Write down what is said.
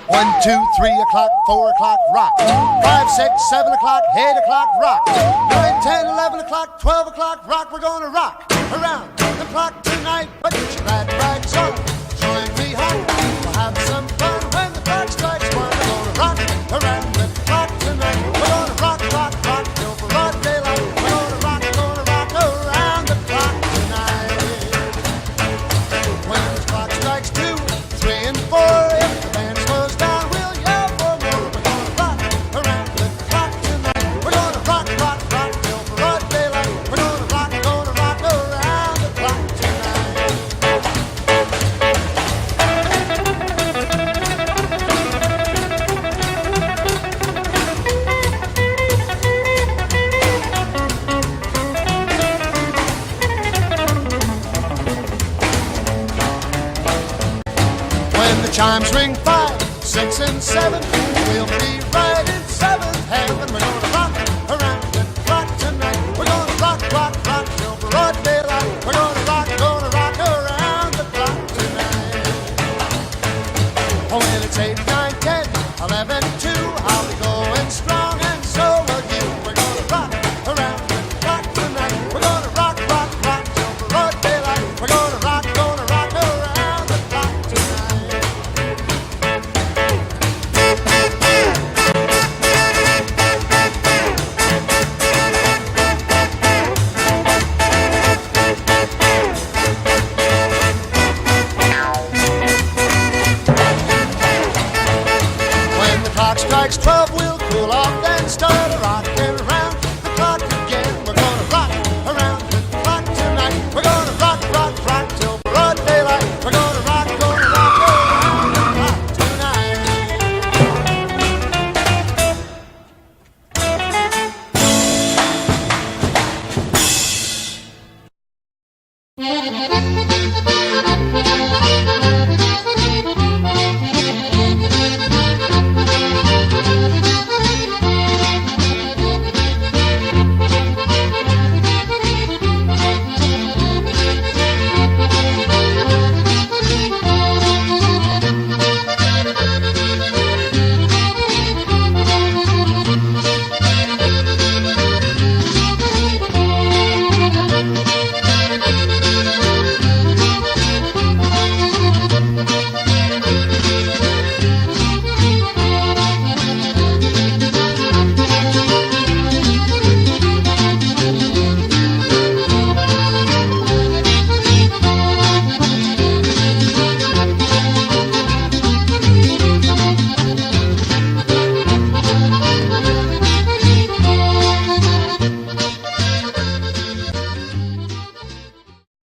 1, 2, 3 o'clock, 4 o'clock, rock. 5, 6, 7 o'clock, 8 o'clock, rock. 9, 10, 11 o'clock, 12 o'clock, rock. We're gonna rock around the clock tonight. But get your glad rags on, join me home. We'll have some fun when the clock strikes 1. We're gonna rock around the clock tonight. We're gonna rock, rock, rock till broad daylight. We're gonna rock around the clock tonight. When the clock strikes 2, 3, and 4, if the band slows down, we'll yell for more. We're gonna rock around the clock tonight. We're gonna rock, rock, rock till broad daylight. We're gonna rock around the clock tonight. When the chimes ring 5, 6, and 7, we'll be right in 7th heaven. We're gonna rock around the clock tonight. We're gonna rock, rock, rock till broad daylight. We're gonna rock around the clock tonight. Oh, when it's 8, 9, 10, 11, 2, I'll be going strong, and so will you. We're gonna rock around the clock tonight. We're gonna rock, rock, rock till broad daylight. We're gonna rock around the clock tonight. When the clock strikes 12, we'll cool off, then start a rockin' around